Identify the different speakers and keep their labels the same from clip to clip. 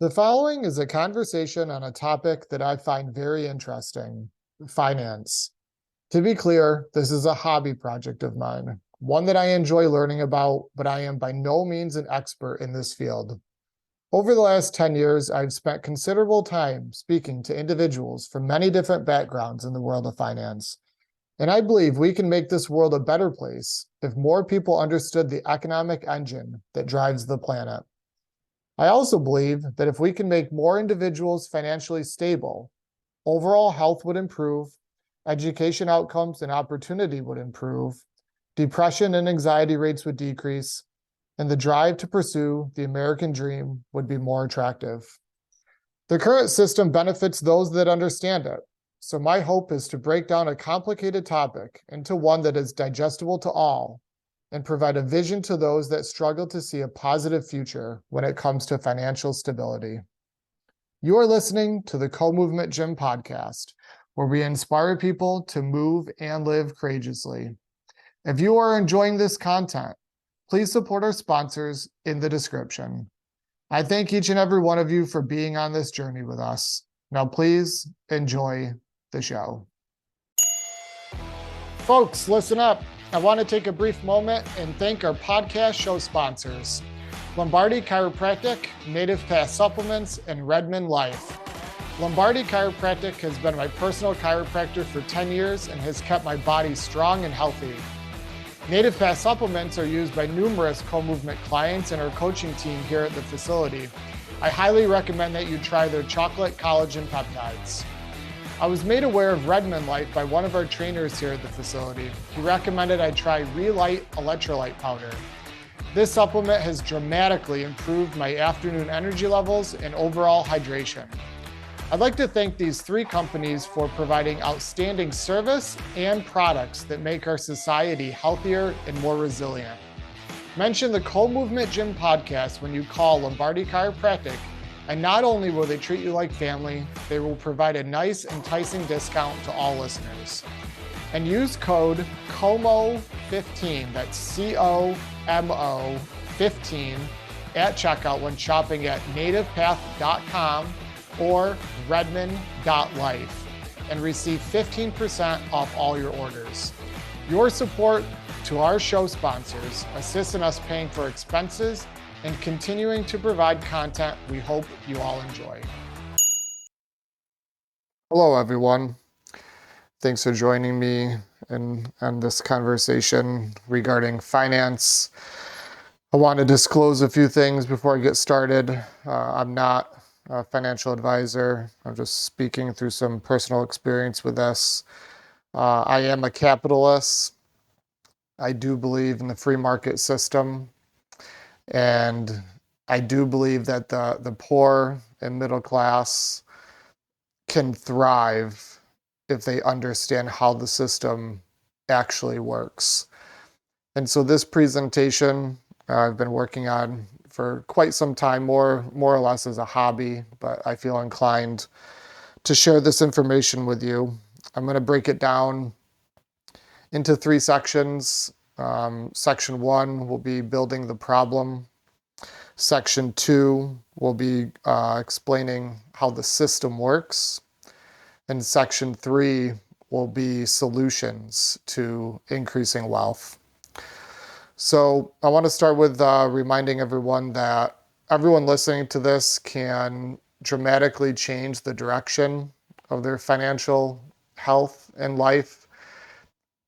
Speaker 1: The following is a conversation on a topic that I find very interesting: finance. To be clear, this is a hobby project of mine, one that I enjoy learning about, but I am by no means an expert in this field. Over the last 10 years, I've spent considerable time speaking to individuals from many different backgrounds in the world of finance. And I believe we can make this world a better place if more people understood the economic engine that drives the planet. I also believe that if we can make more individuals financially stable, overall health would improve, education outcomes and opportunity would improve, depression and anxiety rates would decrease, and the drive to pursue the American dream would be more attractive. The current system benefits those that understand it, so my hope is to break down a complicated topic into one that is digestible to all and provide a vision to those that struggle to see a positive future when it comes to financial stability. You are listening to the Co-Movement Gym podcast, where we inspire people to move and live courageously. If you are enjoying this content, please support our sponsors in the description. I thank each and every one of you for being on this journey with us. Now, please enjoy the show. Folks, listen up. I want to take a brief moment and thank our podcast show sponsors: Lombardi Chiropractic, Native Path Supplements, and Redmond Life. Lombardi Chiropractic has been my personal chiropractor for 10 years and has kept my body strong and healthy. Native Path Supplements are used by numerous co-movement clients and our coaching team here at the facility. I highly recommend that you try their chocolate collagen peptides. I was made aware of Redmond Life by one of our trainers here at the facility. He recommended I try Relight Electrolyte Powder. This supplement has dramatically improved my afternoon energy levels and overall hydration. I'd like to thank these three companies for providing outstanding service and products that make our society healthier and more resilient. Mention the Co-Movement Gym podcast when you call Lombardi Chiropractic, and not only will they treat you like family, they will provide a nice, enticing discount to all listeners. And use code COMO15, that's C-O-M-O 15, at checkout when shopping at nativepath.com or redmond.life and receive 15% off all your orders. Your support to our show sponsors assists in us paying for expenses and continuing to provide content we hope you all enjoy. Hello, everyone. Thanks for joining me in this conversation regarding finance. I want to disclose a few things before I get started. I'm not a financial advisor. I'm just speaking through some personal experience with this. I am a capitalist. I do believe in the free market system. And I do believe that the poor and middle class can thrive if they understand how the system actually works. And so this presentation I've been working on for quite some time, more or less as a hobby, but I feel inclined to share this information with you. I'm going to break it down into three sections. Section 1 will be building the problem. Section 2 will be explaining how the system works. And Section 3 will be solutions to increasing wealth. So I want to start with reminding everyone that everyone listening to this can dramatically change the direction of their financial health and life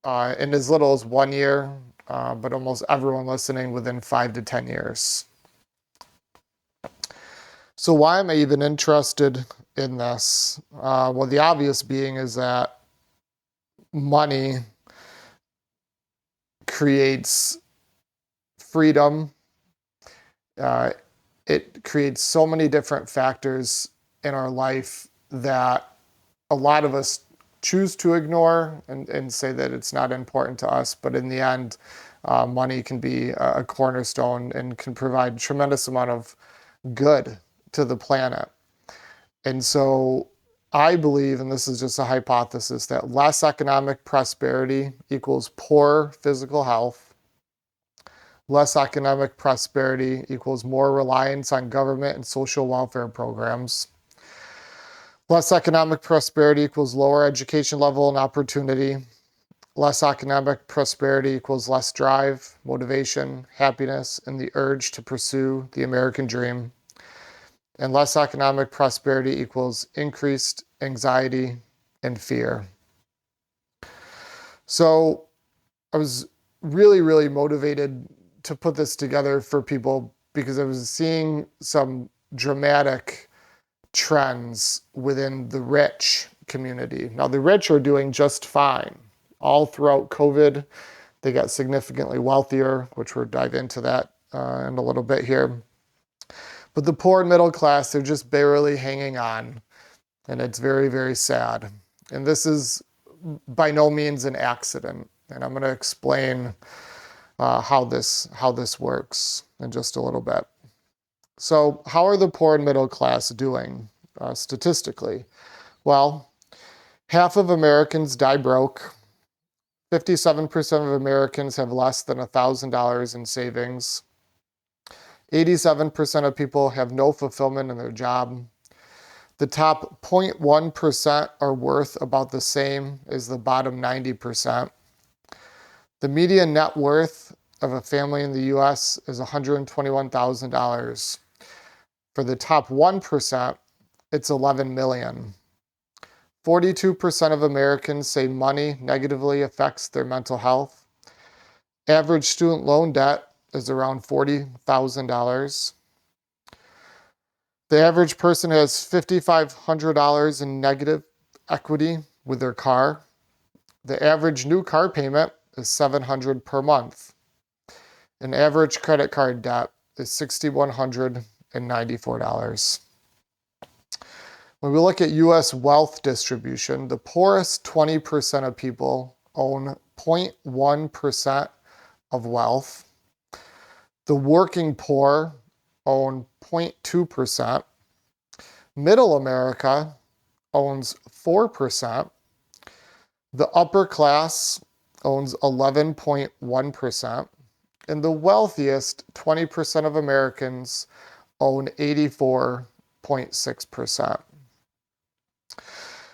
Speaker 1: in as little as 1 year, but almost everyone listening within 5 to 10 years. So why am I even interested in this? Well, the obvious being is that money creates freedom. It creates so many different factors in our life that a lot of us choose to ignore and say that it's not important to us. But in the end, money can be a cornerstone and can provide a tremendous amount of good to the planet. And so I believe, and this is just a hypothesis, that less economic prosperity equals poor physical health. Less economic prosperity equals more reliance on government and social welfare programs. Less economic prosperity equals lower education level and opportunity. Less economic prosperity equals less drive, motivation, happiness, and the urge to pursue the American dream. And less economic prosperity equals increased anxiety and fear. So I was really, really motivated to put this together for people because I was seeing some dramatic trends within the rich community. Now, the rich are doing just fine. All throughout COVID, they got significantly wealthier, which we'll dive into that in a little bit here. But the poor and middle class, they're just barely hanging on. And it's very, very sad. And this is by no means an accident. And I'm going to explain how this works in just a little bit. So how are the poor and middle class doing statistically? Well, half of Americans die broke. 57% of Americans have less than $1,000 in savings. 87% of people have no fulfillment in their job. The top 0.1% are worth about the same as the bottom 90%. The median net worth of a family in the US is $121,000. For the top 1%, it's $11 million. 42% of Americans say money negatively affects their mental health. Average student loan debt is around $40,000. The average person has $5,500 in negative equity with their car. The average new car payment is $700 per month. An average credit card debt is $6,194. When we look at U.S. wealth distribution, the poorest 20% of people own 0.1% of wealth. The working poor own 0.2%. Middle America owns 4%. The upper class owns 11.1%. And the wealthiest 20% of Americans own 84.6%.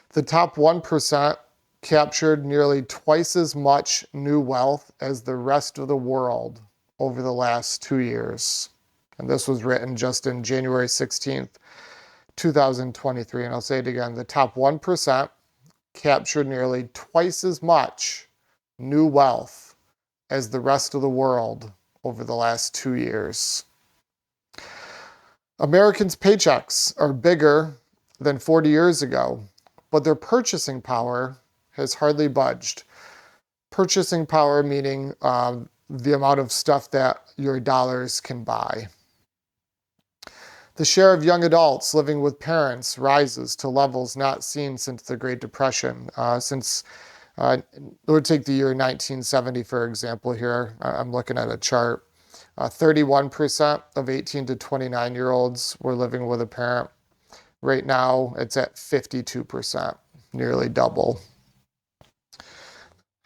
Speaker 1: The top 1% captured nearly twice as much new wealth as the rest of the world over the last 2 years. And this was written just in January 16th, 2023. And I'll say it again, the top 1% captured nearly twice as much new wealth as the rest of the world over the last 2 years. Americans' paychecks are bigger than 40 years ago, but their purchasing power has hardly budged. Purchasing power meaning the amount of stuff that your dollars can buy. The share of young adults living with parents rises to levels not seen since the Great Depression. We'll take the year 1970, for example, here. I'm looking at a chart. 31% of 18 to 29-year-olds were living with a parent. Right now, it's at 52%, nearly double.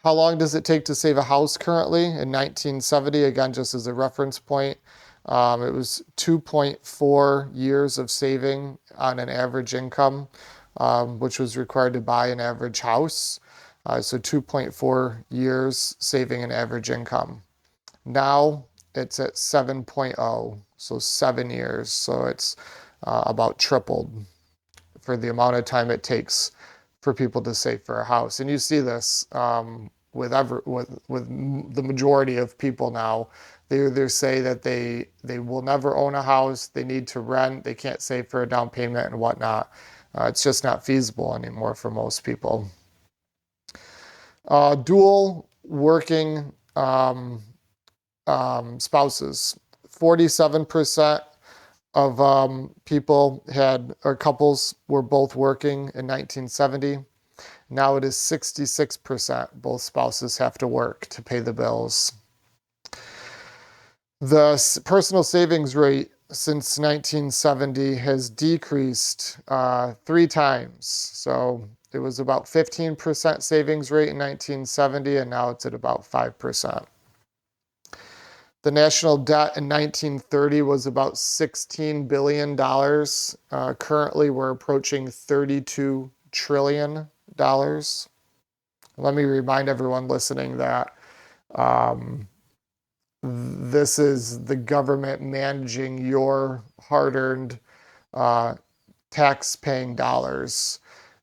Speaker 1: How long does it take to save a house currently? In 1970, again, just as a reference point, it was 2.4 years of saving on an average income, which was required to buy an average house. So 2.4 years saving an average income. Now it's at 7.0, so 7 years. So it's about tripled for the amount of time it takes for people to save for a house. And you see this with the majority of people now. They either say that they will never own a house, they need to rent, they can't save for a down payment and whatnot. It's just not feasible anymore for most people. Dual working spouses. 47% of people couples were both working in 1970. Now it is 66%. Both spouses have to work to pay the bills. The personal savings rate since 1970 has decreased 3 times. So it was about 15% savings rate in 1970, and now it's at about 5%. The national debt in 1930 was about $16 billion. Currently, we're approaching $32 trillion. Let me remind everyone listening that um, this is the government managing your hard-earned uh, tax-paying dollars,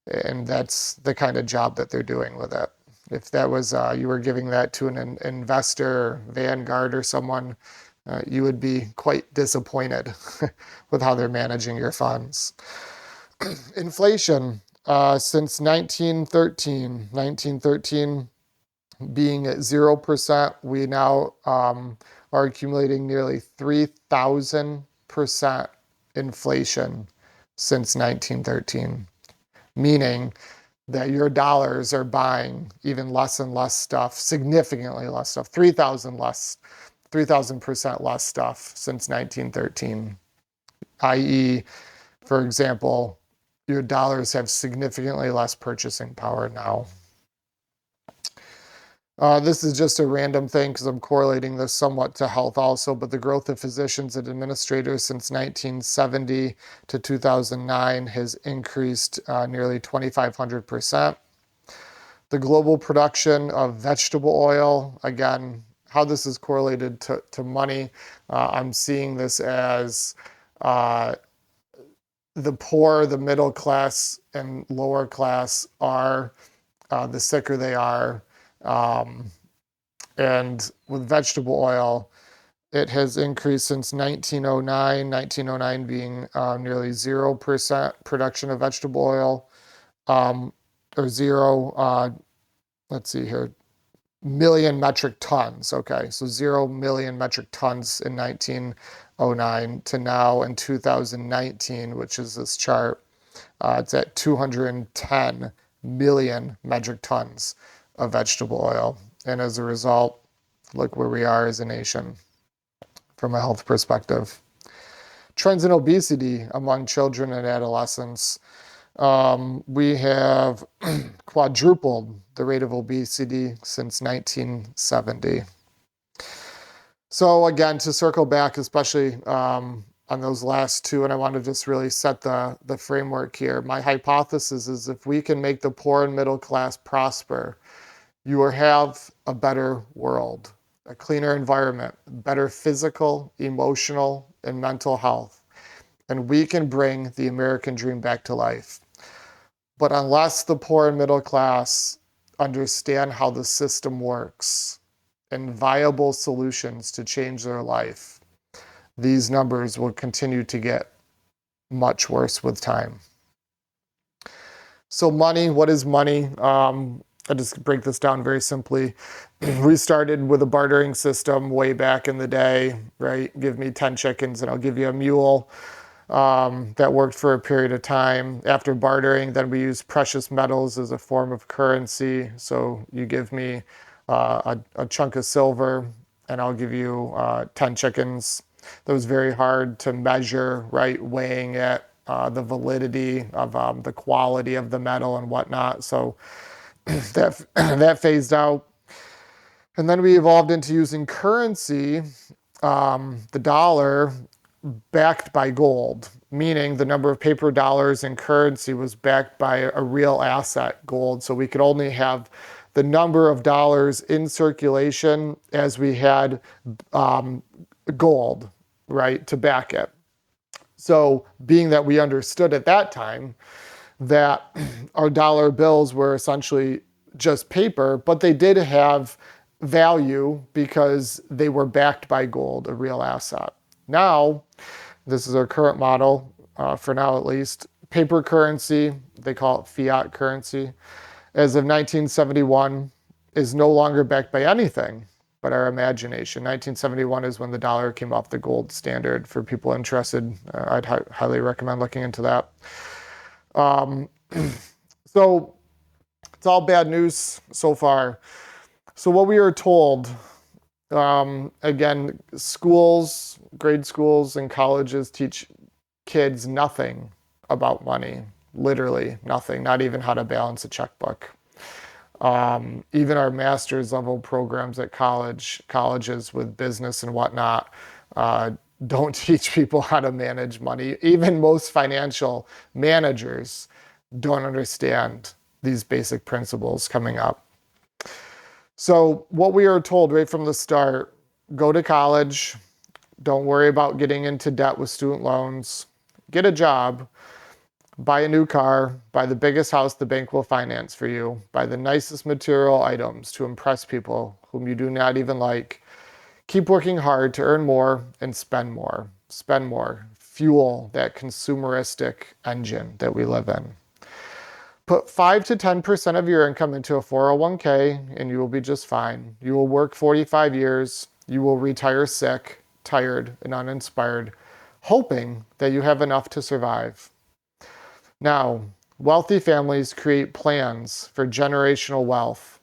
Speaker 1: and that's the kind of job that they're doing with it. If that was you were giving that to an investor, Vanguard, or someone, you would be quite disappointed with how they're managing your funds. Inflation since 1913 being at 0%, we now are accumulating nearly 3,000% inflation since 1913, meaning that your dollars are buying even less and less stuff, significantly less stuff, 3,000% less stuff since 1913, i.e., for example, your dollars have significantly less purchasing power now. This is just a random thing because I'm correlating this somewhat to health also, but the growth of physicians and administrators since 1970 to 2009 has increased nearly 2,500%. The global production of vegetable oil, again, how this is correlated to money, I'm seeing this as the poor, the middle class, and lower class are, the sicker they are. And with vegetable oil, it has increased since 1909 being nearly 0% production of vegetable oil, or let's see here, million metric tons. Okay, so 0 million metric tons in 1909 to now in 2019, which is this chart, it's at 210 million metric tons of vegetable oil. And as a result, look where we are as a nation from a health perspective. Trends in obesity among children and adolescents. We have quadrupled the rate of obesity since 1970. So again, to circle back, especially on those last two, and I want to just really set the framework here. My hypothesis is if we can make the poor and middle class prosper, you will have a better world, a cleaner environment, better physical, emotional, and mental health. And we can bring the American dream back to life. But unless the poor and middle class understand how the system works and viable solutions to change their life, these numbers will continue to get much worse with time. So money, what is money? I'll just break this down very simply. We started with a bartering system way back in the day, right? Give me 10 chickens and I'll give you a mule. That worked for a period of time. After bartering, then we used precious metals as a form of currency. So you give me a chunk of silver and I'll give you 10 chickens. That was very hard to measure, right? Weighing it, the validity of the quality of the metal and whatnot. So that phased out. And then we evolved into using currency, the dollar, backed by gold, meaning the number of paper dollars in currency was backed by a real asset, gold. So we could only have the number of dollars in circulation as we had gold, right, to back it. So being that we understood at that time that our dollar bills were essentially just paper, but they did have value because they were backed by gold, a real asset. Now, this is our current model, for now at least, paper currency, they call it fiat currency, as of 1971 is no longer backed by anything but our imagination. 1971 is when the dollar came off the gold standard. For people interested, I'd highly recommend looking into that. So it's all bad news so far. So what we are told, again, schools, grade schools and colleges teach kids nothing about money, literally nothing, not even how to balance a checkbook. Even our master's level programs at colleges with business and whatnot, uh, don't teach people how to manage money. Even most financial managers don't understand these basic principles coming up. So, what we are told right from the start, go to college, don't worry about getting into debt with student loans, get a job, buy a new car, buy the biggest house the bank will finance for you, buy the nicest material items to impress people whom you do not even like. Keep working hard to earn more and spend more. Spend more. Fuel that consumeristic engine that we live in. Put 5 to 10% of your income into a 401k and you will be just fine. You will work 45 years. You will retire sick, tired, and uninspired, hoping that you have enough to survive. Now, wealthy families create plans for generational wealth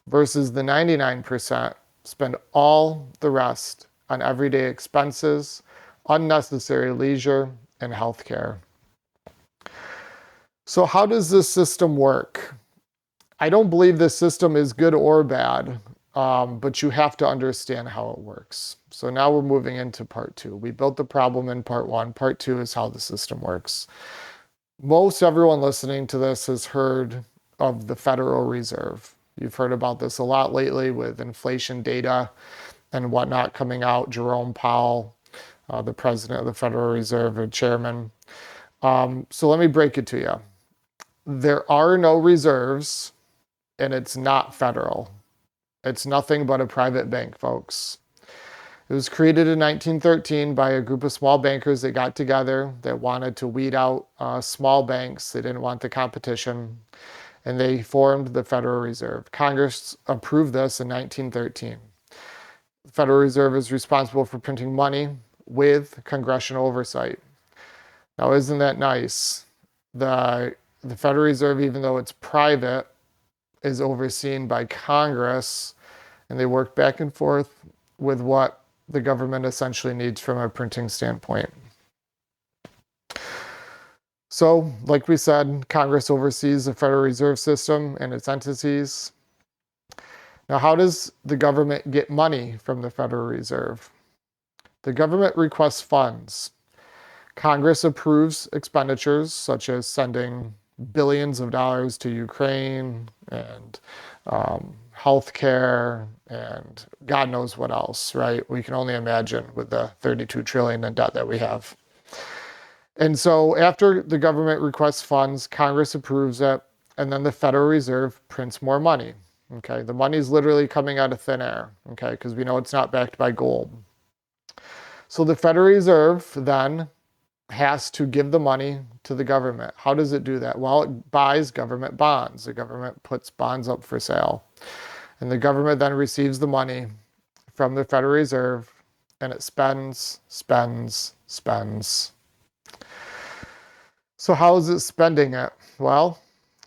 Speaker 1: versus the 99% spend all the rest on everyday expenses, unnecessary leisure, and healthcare. So, how does this system work? I don't believe this system is good or bad, but you have to understand how it works. So, now we're moving into part two. We built the problem in part one. Part two is how the system works. Most everyone listening to this has heard of the Federal Reserve. You've heard about this a lot lately with inflation data and whatnot coming out. Jerome Powell, the president of the Federal Reserve, or chairman. So let me break it to you. There are no reserves, and it's not federal. It's nothing but a private bank, folks. It was created in 1913 by a group of small bankers that got together that wanted to weed out small banks. They didn't want the competition, and they formed the Federal Reserve. Congress approved this in 1913. The Federal Reserve is responsible for printing money with congressional oversight. Now, isn't that nice? The Federal Reserve, even though it's private, is overseen by Congress, and they work back and forth with what the government essentially needs from a printing standpoint. So, like we said, Congress oversees the Federal Reserve System and its entities. Now, how does the government get money from the Federal Reserve? The government requests funds. Congress approves expenditures such as sending billions of dollars to Ukraine and healthcare and God knows what else, right? We can only imagine with the 32 trillion in debt that we have. And so after the government requests funds, Congress approves it, and then the Federal Reserve prints more money. Okay, the money is literally coming out of thin air, okay, because we know it's not backed by gold. So the Federal Reserve then has to give the money to the government. How does it do that? Well, it buys government bonds. The government puts bonds up for sale. And the government then receives the money from the Federal Reserve and it spends, spends, spends. So how is it spending it? Well,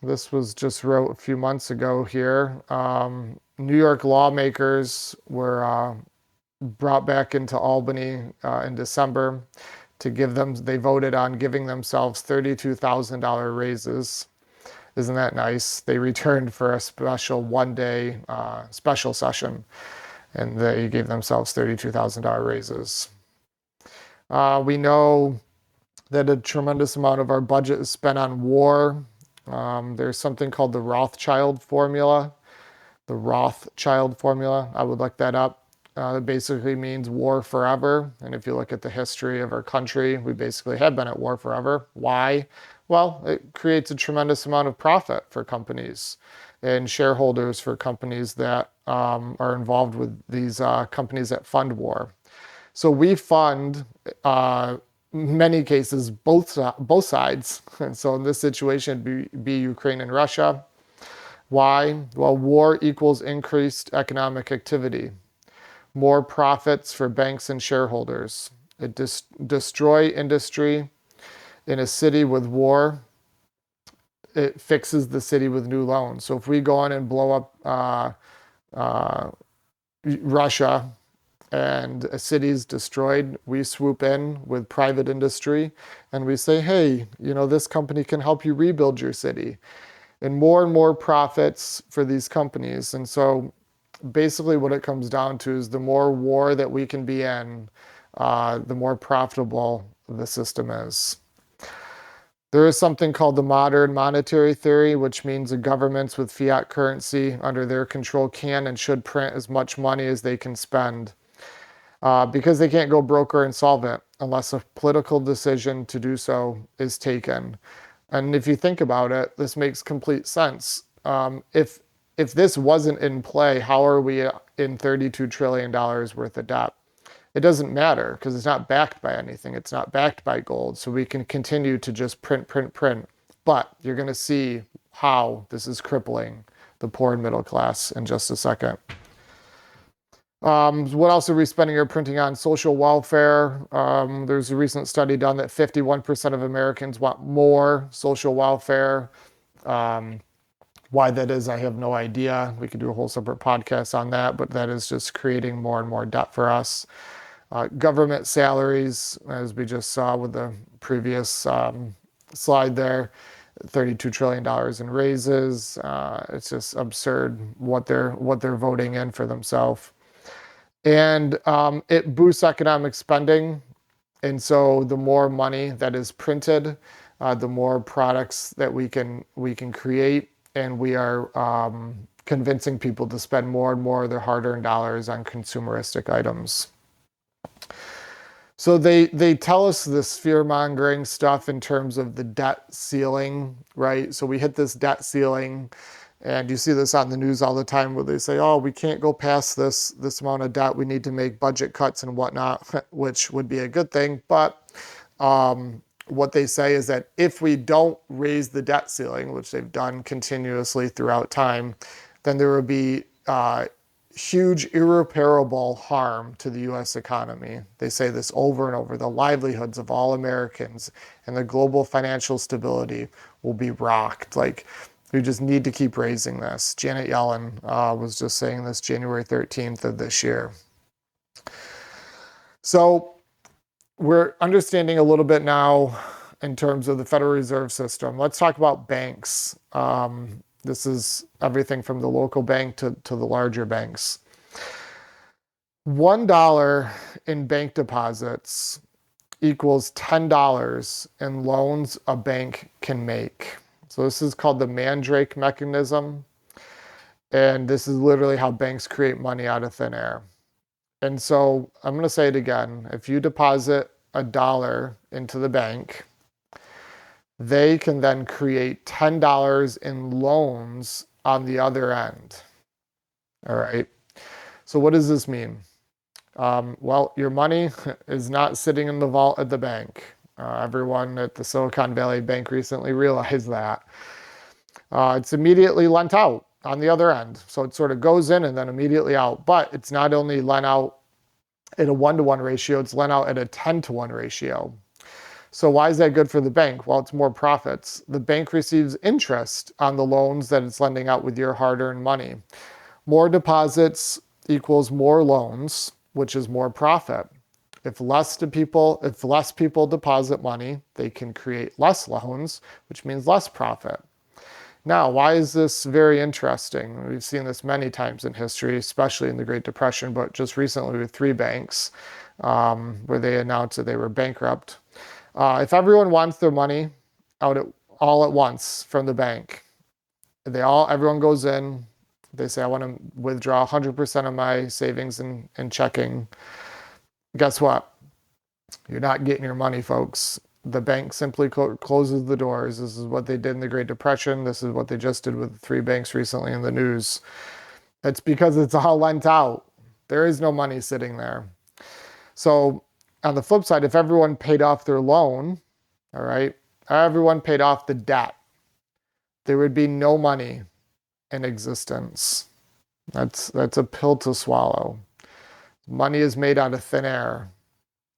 Speaker 1: this was just wrote a few months ago here. New York lawmakers were brought back into Albany in December to give them, they voted on giving themselves $32,000 raises. Isn't that nice? They returned for a special one-day special session, and they gave themselves $32,000 raises. We know that a tremendous amount of our budget is spent on war. There's something called the Rothschild formula. The Rothschild formula, I would look that up. It basically means war forever. And if you look at the history of our country, we basically have been at war forever. Why? Well, it creates a tremendous amount of profit for companies and shareholders for companies that are involved with these companies that fund war. So we fund, many cases, both sides. And so in this situation, it'd be Ukraine and Russia. Why? Well, war equals increased economic activity. More profits for banks and shareholders. It destroy industry in a city with war. It fixes the city with new loans. So if we go on and blow up Russia and a city is destroyed, we swoop in with private industry and we say, hey, you know, this company can help you rebuild your city. and more profits for these companies. And so basically what it comes down to is the more war that we can be in, the more profitable the system is. There is something called the modern monetary theory, which means the governments with fiat currency under their control can and should print as much money as they can spend, because they can't go broke or insolvent unless a political decision to do so is taken. And if you think about it, this makes complete sense. If this wasn't in play, how are we in $32 trillion worth of debt? It doesn't matter because it's not backed by anything. It's not backed by gold. So we can continue to just print, print, print. But you're going to see how this is crippling the poor and middle class in just a second. What else are we spending or printing on? Social welfare. There's a recent study done that 51% of Americans want more social welfare. Why that is, I have no idea. We could do a whole separate podcast on that, but that is just creating more and more debt for us. Government salaries, as we just saw with the previous slide there, $32 trillion in raises. It's just absurd what they're voting in for themselves. And it boosts economic spending. And so the more money that is printed, the more products that we can create. And we are convincing people to spend more and more of their hard-earned dollars on consumeristic items. So they tell us this fear-mongering stuff in terms of the debt ceiling, right? So we hit this debt ceiling, and you see this on the news all the time where they say, oh, we can't go past this amount of debt. We need to make budget cuts and whatnot, which would be a good thing. But what they say is that if we don't raise the debt ceiling, which they've done continuously throughout time, then there will be huge irreparable harm to the U.S. economy. They say this over and over. The livelihoods of all Americans and the global financial stability will be rocked. Like, we just need to keep raising this. Janet Yellen was just saying this January 13th of this year. So we're understanding a little bit now in terms of the Federal Reserve System. Let's talk about banks. This is everything from the local bank to the larger banks. $1 in bank deposits equals $10 in loans a bank can make. So this is called the Mandrake mechanism. And this is literally how banks create money out of thin air. And so I'm going to say it again. If you deposit $1 into the bank, they can then create $10 in loans on the other end. All right. So what does this mean? Well, your money is not sitting in the vault at the bank. Everyone at the Silicon Valley Bank recently realized that. It's immediately lent out on the other end. So it sort of goes in and then immediately out. But it's not only lent out at a 1-to-1 ratio, it's lent out at a 10-to-1 ratio. So why is that good for the bank? Well, it's more profits. The bank receives interest on the loans that it's lending out with your hard-earned money. More deposits equals more loans, which is more profit. If less people deposit money, they can create less loans, which means less profit. Now, why is this very interesting? We've seen this many times in history, especially in the Great Depression, but just recently with 3 banks where they announced that they were bankrupt. If everyone wants their money out all at once from the bank, everyone goes in, they say, I want to withdraw 100% of my savings and checking. Guess what? You're not getting your money, folks. The bank simply closes the doors. This is what they did in the Great Depression. This is what they just did with 3 banks recently in the news. It's because it's all lent out. There is no money sitting there. So on the flip side, if everyone paid off their loan, all right, everyone paid off the debt, there would be no money in existence. That's a pill to swallow. Money is made out of thin air.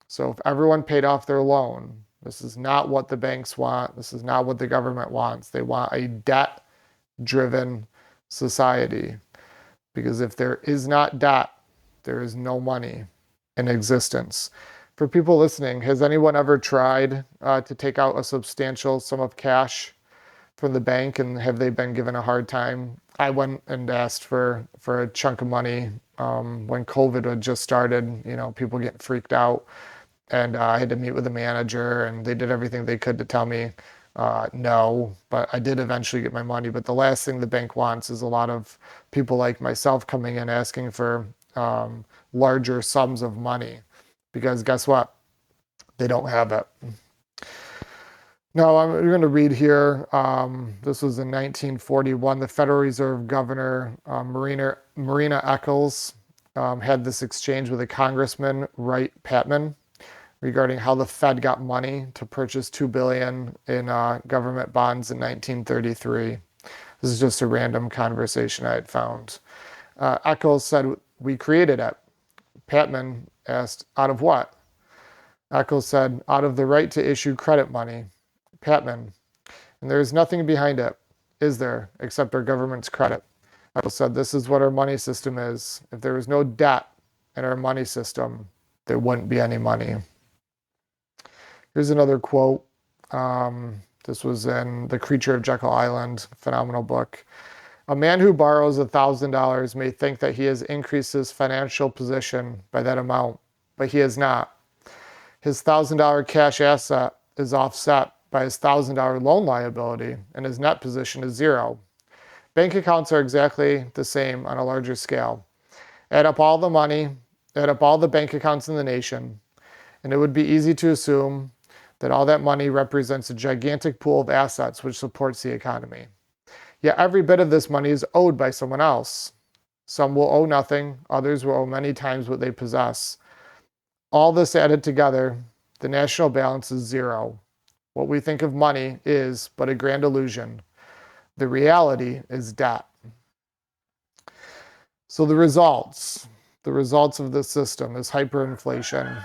Speaker 1: So if everyone paid off their loan, this is not what the banks want. This is not what the government wants. They want a debt-driven society. Because if there is not debt, there is no money in existence. For people listening, has anyone ever tried to take out a substantial sum of cash from the bank, and have they been given a hard time? I went and asked for a chunk of money when COVID had just started. People getting freaked out, and I had to meet with the manager, and they did everything they could to tell me no, but I did eventually get my money. But the last thing the bank wants is a lot of people like myself coming in asking for larger sums of money, because guess what? They don't have it. Now, I'm going to read here. This was in 1941. The Federal Reserve Governor Marina Eccles had this exchange with a Congressman, Wright Patman, regarding how the Fed got money to purchase $2 billion in government bonds in 1933. This is just a random conversation I had found. Eccles said, "We created it." Patman asked, "Out of what?" Eccles said, "Out of the right to issue credit money." Patman, "And there is nothing behind it, is there, except our government's credit?" Eccles said, "This is what our money system is. If there was no debt in our money system, there wouldn't be any money." Here's another quote. This was in The Creature of Jekyll Island, phenomenal book. "A man who borrows $1,000 may think that he has increased his financial position by that amount, but he has not. His $1,000 cash asset is offset by his $1,000 loan liability, and his net position is zero. Bank accounts are exactly the same on a larger scale. Add up all the money, add up all the bank accounts in the nation, and it would be easy to assume that all that money represents a gigantic pool of assets which supports the economy. Yet every bit of this money is owed by someone else. Some will owe nothing, others will owe many times what they possess. All this added together, the national balance is zero. What we think of money is but a grand illusion. The reality is debt." So the results of this system is hyperinflation.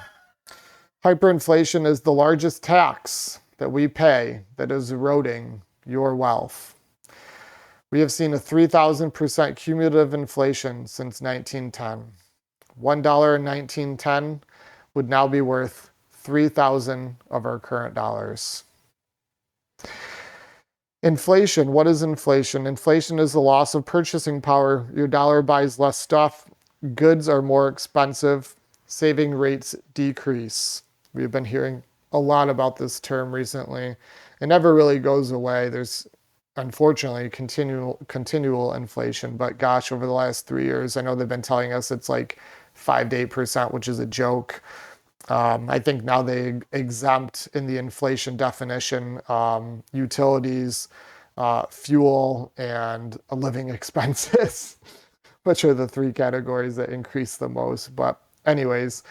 Speaker 1: Hyperinflation is the largest tax that we pay that is eroding your wealth. We have seen a 3,000% cumulative inflation since 1910. $1 in 1910 would now be worth 3,000 of our current dollars. Inflation. What is inflation? Inflation is the loss of purchasing power. Your dollar buys less stuff. Goods are more expensive. Saving rates decrease. We've been hearing a lot about this term recently. It never really goes away. There's unfortunately continual inflation, but gosh, over the last 3 years, I know they've been telling us it's like 5 to 8%, which is a joke. I think now they exempt in the inflation definition utilities, fuel, and living expenses, which are the 3 categories that increase the most. But anyways,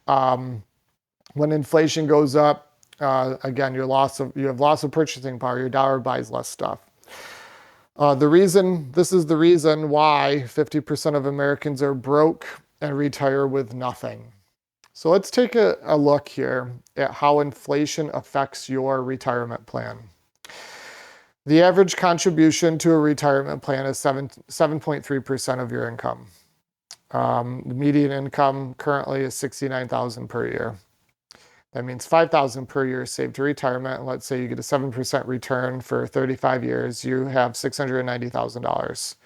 Speaker 1: when inflation goes up, again, you have loss of purchasing power. Your dollar buys less stuff. This is the reason why 50% of Americans are broke and retire with nothing. So let's take a look here at how inflation affects your retirement plan. The average contribution to a retirement plan is 7.3% of your income. The median income currently is $69,000 per year. That means $5,000 per year saved to retirement. And let's say you get a 7% return for 35 years, you have $690,000.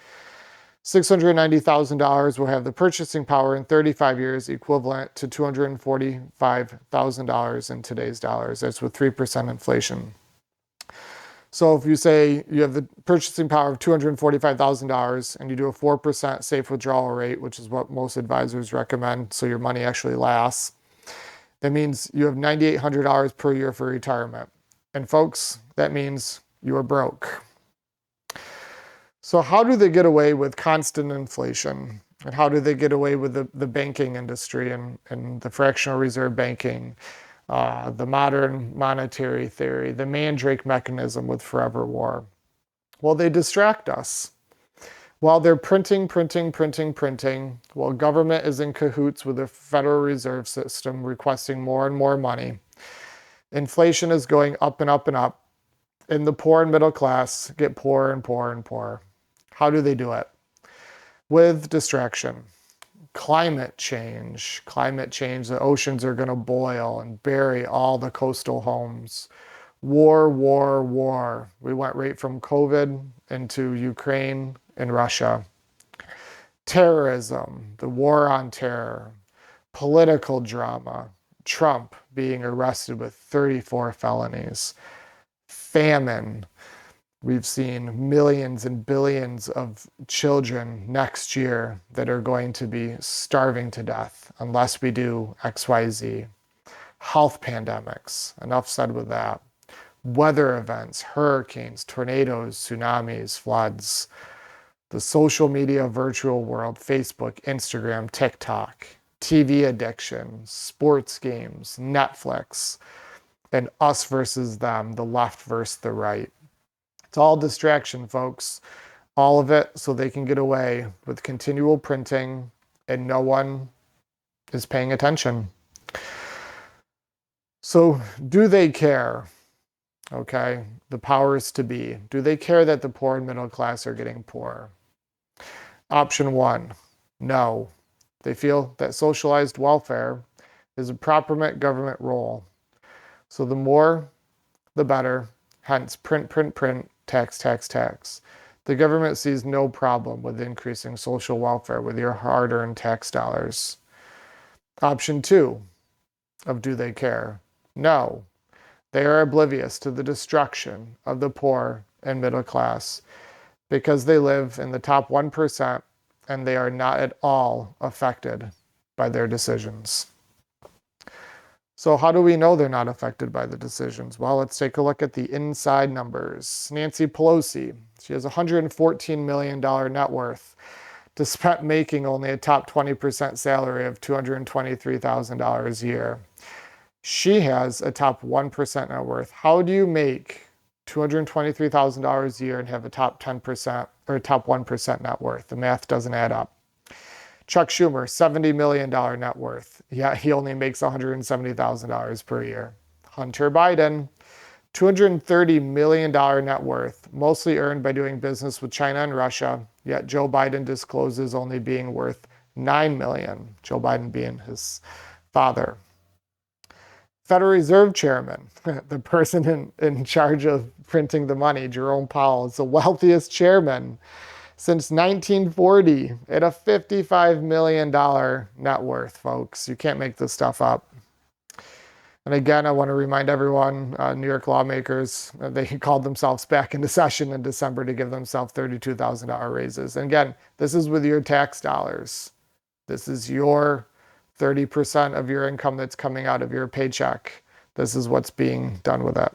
Speaker 1: $690,000 will have the purchasing power in 35 years equivalent to $245,000 in today's dollars. That's with 3% inflation. So if you say you have the purchasing power of $245,000 and you do a 4% safe withdrawal rate, which is what most advisors recommend, so your money actually lasts, that means you have $9,800 per year for retirement. And folks, that means you are broke. So how do they get away with constant inflation? And how do they get away with the banking industry and the fractional reserve banking, the modern monetary theory, the Mandrake mechanism with forever war? Well, they distract us. While they're printing, while government is in cahoots with the Federal Reserve System requesting more and more money, inflation is going up and up and up, and the poor and middle class get poorer and poorer and poorer. How do they do it? With distraction. Climate change, the oceans are going to boil and bury all the coastal homes. War, war, war. We went right from COVID into Ukraine and Russia. Terrorism, the war on terror, political drama, Trump being arrested with 34 felonies, famine. We've seen millions and billions of children next year that are going to be starving to death unless we do XYZ. Health pandemics, enough said with that. Weather events, hurricanes, tornadoes, tsunamis, floods. The social media virtual world, Facebook, Instagram, TikTok, TV addiction, sports games, Netflix, and us versus them, the left versus the right. It's all distraction, folks. All of it so they can get away with continual printing and no one is paying attention. So, do they care? Okay, the powers to be. Do they care that the poor and middle class are getting poorer? Option one, no. They feel that socialized welfare is a proper government role. So the more, the better. Hence, print, print, print, tax, tax, tax. The government sees no problem with increasing social welfare with your hard-earned tax dollars. Option two of do they care? No. They are oblivious to the destruction of the poor and middle class because they live in the top 1% and they are not at all affected by their decisions. So how do we know they're not affected by the decisions? Well, let's take a look at the inside numbers. Nancy Pelosi, she has $114 million net worth, despite making only a top 20% salary of $223,000 a year. She has a top 1% net worth. How do you make $223,000 a year and have a top 10% or top 1% net worth? The math doesn't add up. Chuck Schumer, $70 million net worth. Yeah, he only makes $170,000 per year. Hunter Biden, $230 million net worth, mostly earned by doing business with China and Russia, yet Joe Biden discloses only being worth $9 million, Joe Biden being his father. Federal Reserve Chairman, the person in charge of printing the money, Jerome Powell, is the wealthiest chairman since 1940 at a $55 million net worth, folks. You can't make this stuff up. And again, I want to remind everyone, New York lawmakers, they called themselves back into session in December to give themselves $32,000 raises. And again, this is with your tax dollars. This is your 30% of your income that's coming out of your paycheck. This is what's being done with it.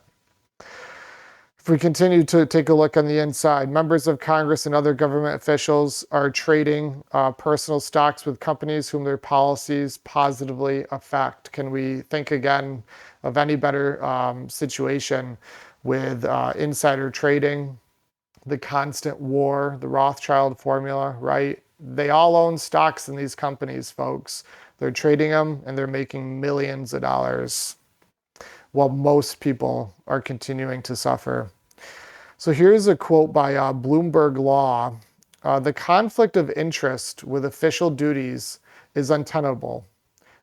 Speaker 1: If we continue to take a look on the inside, members of Congress and other government officials are trading personal stocks with companies whom their policies positively affect. Can we think again of any better situation with insider trading, the constant war, the Rothschild formula, right? They all own stocks in these companies, folks. They're trading them and they're making millions of dollars while most people are continuing to suffer. So here's a quote by Bloomberg Law. The conflict of interest with official duties is untenable.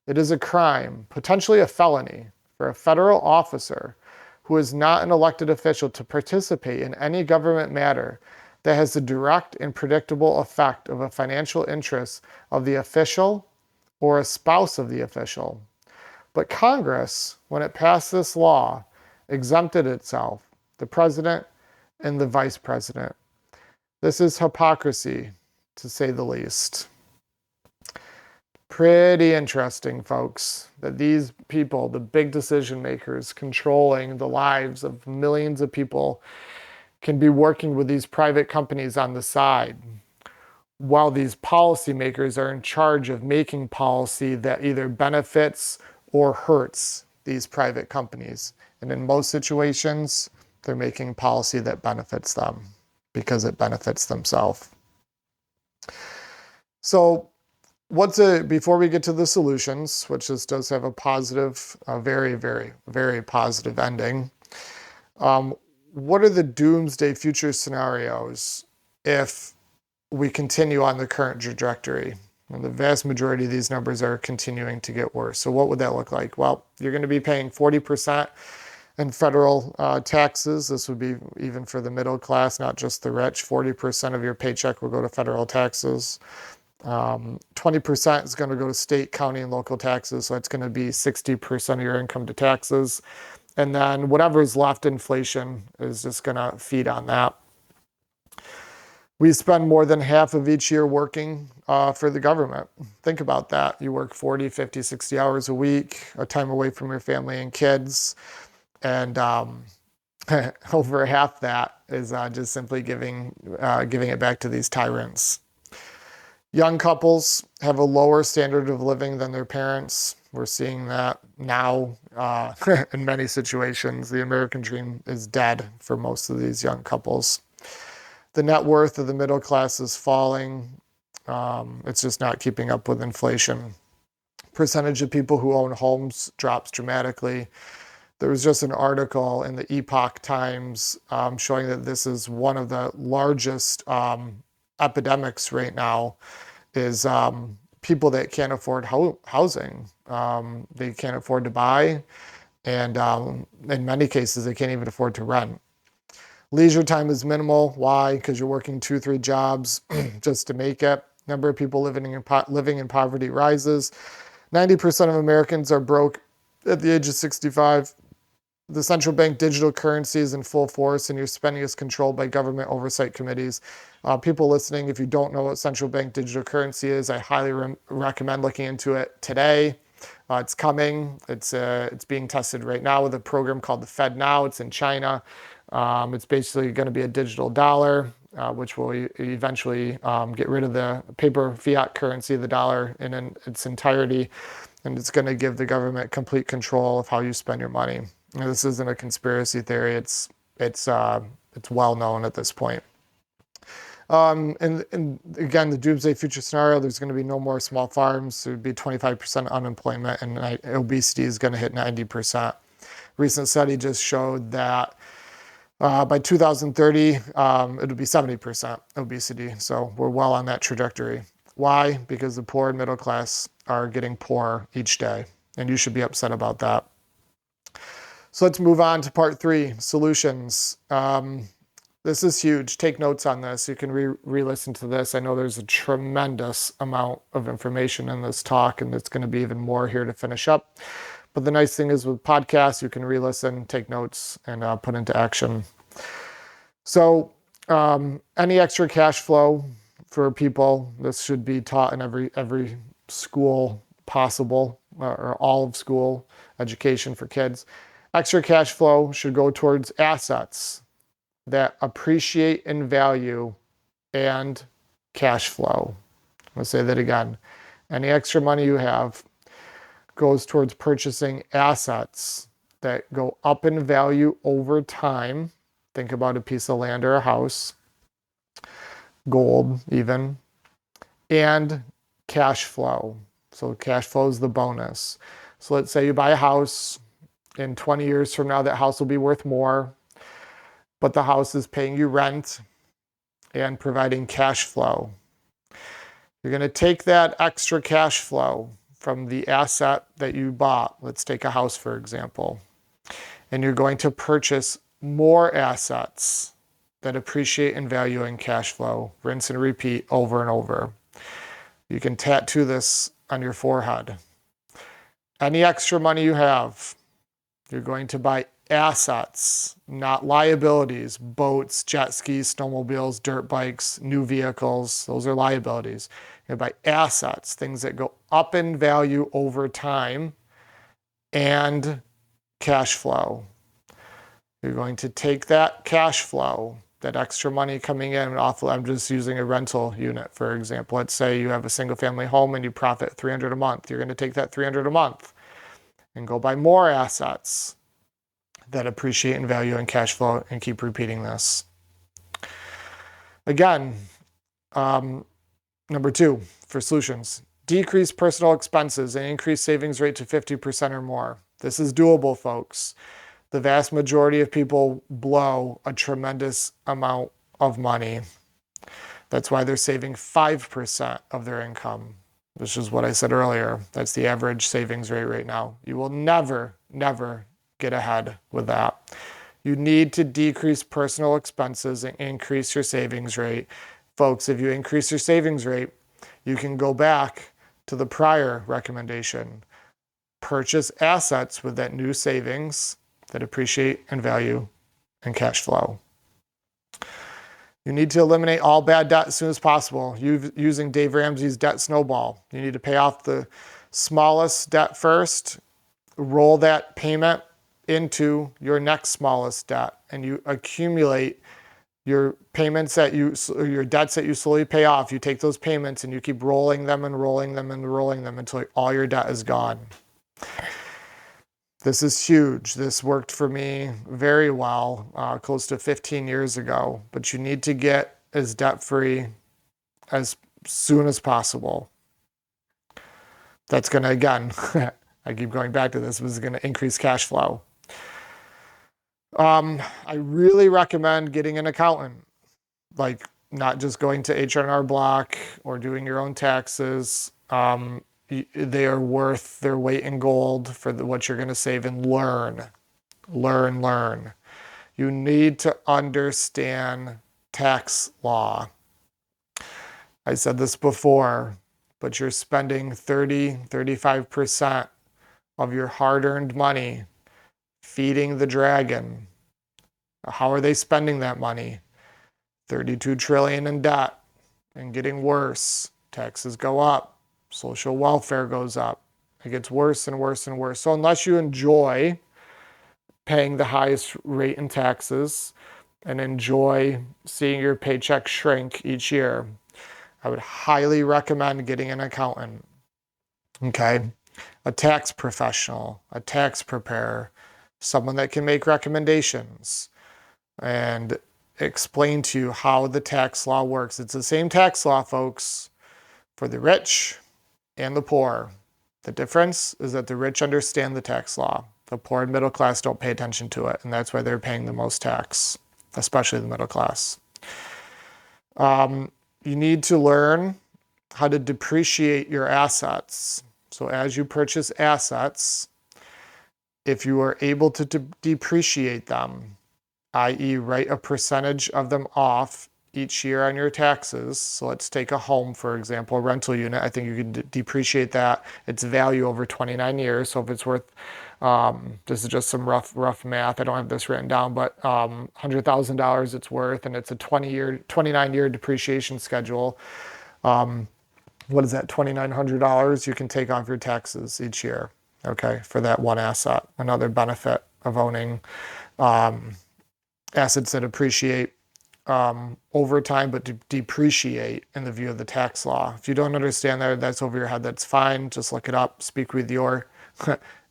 Speaker 1: It is a crime, potentially a felony, for a federal officer who is not an elected official to participate in any government matter that has the direct and predictable effect of a financial interest of the official or a spouse of the official. But Congress, when it passed this law, exempted itself, the president and the vice president. This is hypocrisy, to say the least. Pretty interesting, folks, that these people, the big decision makers controlling the lives of millions of people, can be working with these private companies on the side, while these policymakers are in charge of making policy that either benefits or hurts these private companies. And in most situations, they're making policy that benefits them because it benefits themselves. So before we get to the solutions, which does have a positive, very, very, very positive ending, what are the doomsday future scenarios if we continue on the current trajectory? And the vast majority of these numbers are continuing to get worse. So what would that look like? Well, you're going to be paying 40% And federal taxes, this would be even for the middle class, not just the rich. 40% of your paycheck will go to federal taxes. 20% is going to go to state, county, and local taxes. So it's going to be 60% of your income to taxes. And then whatever is left, inflation is just going to feed on that. We spend more than half of each year working for the government. Think about that. You work 40, 50, 60 hours a week, a time away from your family and kids. And over half that is just simply giving it back to these tyrants. Young couples have a lower standard of living than their parents. We're seeing that now in many situations. The American dream is dead for most of these young couples. The net worth of the middle class is falling. It's just not keeping up with inflation. Percentage of people who own homes drops dramatically. There was just an article in the Epoch Times showing that this is one of the largest epidemics right now, is people that can't afford housing. They can't afford to buy, and in many cases, they can't even afford to rent. Leisure time is minimal. Why? Because you're working 2-3 jobs just to make it. Number of people living in poverty rises. 90% of Americans are broke at the age of 65. The central bank digital currency is in full force, and your spending is controlled by government oversight committees. People listening, if you don't know what central bank digital currency is, I highly recommend looking into it today. It's coming. It's being tested right now with a program called the Fed Now. It's in China. It's basically going to be a digital dollar, which will eventually get rid of the paper fiat currency, the dollar, in its entirety. And it's going to give the government complete control of how you spend your money. And this isn't a conspiracy theory. It's well known at this point. And again, the doomsday future scenario, there's going to be no more small farms. There would be 25% unemployment, and obesity is going to hit 90%. Recent study just showed that by 2030, it'll be 70% obesity. So we're well on that trajectory. Why? Because the poor and middle class are getting poorer each day, and you should be upset about that. So let's move on to part 3, solutions. This is huge. Take notes on this. You can re-listen to this. I know there's a tremendous amount of information in this talk, and there's going to be even more here to finish up. But the nice thing is with podcasts, you can re-listen, take notes, and put into action. So any extra cash flow for people, this should be taught in every school possible, or all of school education for kids. Extra cash flow should go towards assets that appreciate in value and cash flow. I'll say that again. Any extra money you have goes towards purchasing assets that go up in value over time. Think about a piece of land or a house, gold even, and cash flow. So cash flow is the bonus. So let's say you buy a house. In 20 years from now, that house will be worth more, but the house is paying you rent and providing cash flow. You're going to take that extra cash flow from the asset that you bought. Let's take a house, for example. And you're going to purchase more assets that appreciate in value and cash flow. Rinse and repeat over and over. You can tattoo this on your forehead. Any extra money you have, you're going to buy assets, not liabilities. Boats, jet skis, snowmobiles, dirt bikes, new vehicles. Those are liabilities. You're going to buy assets, things that go up in value over time, and cash flow. You're going to take that cash flow, that extra money coming in off, I'm just using a rental unit, for example. Let's say you have a single family home and you profit $300 a month. You're going to take that $300 a month and go buy more assets that appreciate in value and cash flow, and keep repeating this. Again, number 2 for solutions, decrease personal expenses and increase savings rate to 50% or more. This is doable, folks. The vast majority of people blow a tremendous amount of money. That's why they're saving 5% of their income, which is what I said earlier. That's the average savings rate right now. You will never, never get ahead with that. You need to decrease personal expenses and increase your savings rate. Folks, if you increase your savings rate, you can go back to the prior recommendation. Purchase assets with that new savings that appreciate in value and cash flow. You need to eliminate all bad debt as soon as possible using Dave Ramsey's debt snowball. You need to pay off the smallest debt first, roll that payment into your next smallest debt, and you accumulate your payments your debts that you slowly pay off. You take those payments and you keep rolling them and rolling them and rolling them until all your debt is gone. This is huge. This worked for me very well, close to 15 years ago. But you need to get as debt-free as soon as possible. That's going to, again, I keep going back to this is going to increase cash flow. I really recommend getting an accountant, like not just going to H&R Block or doing your own taxes. They are worth their weight in gold for what you're going to save, and learn. You need to understand tax law. I said this before, but you're spending 35% of your hard-earned money feeding the dragon. How are they spending that money? $32 trillion in debt and getting worse. Taxes go up. Social welfare goes up. It gets worse and worse and worse. So unless you enjoy paying the highest rate in taxes and enjoy seeing your paycheck shrink each year, I would highly recommend getting an accountant. Okay? A tax professional, a tax preparer, someone that can make recommendations and explain to you how the tax law works. It's the same tax law, folks, for the rich and the poor. The difference is that the rich understand the tax law. The poor and middle class don't pay attention to it, and that's why they're paying the most tax, especially the middle class. You need to learn how to depreciate your assets. So as you purchase assets, if you are able to depreciate them, i.e. write a percentage of them off each year on your taxes. So let's take a home, for example, a rental unit. I think you can depreciate that, its value over 29 years. So if it's worth, this is just some rough math. I don't have this written down, but $100,000 it's worth, and it's a 29-year depreciation schedule. What is that, $2,900 you can take off your taxes each year, okay, for that one asset. Another benefit of owning assets that appreciate over time, but depreciate in the view of the tax law. If you don't understand that, that's over your head, that's fine. Just look it up. Speak with your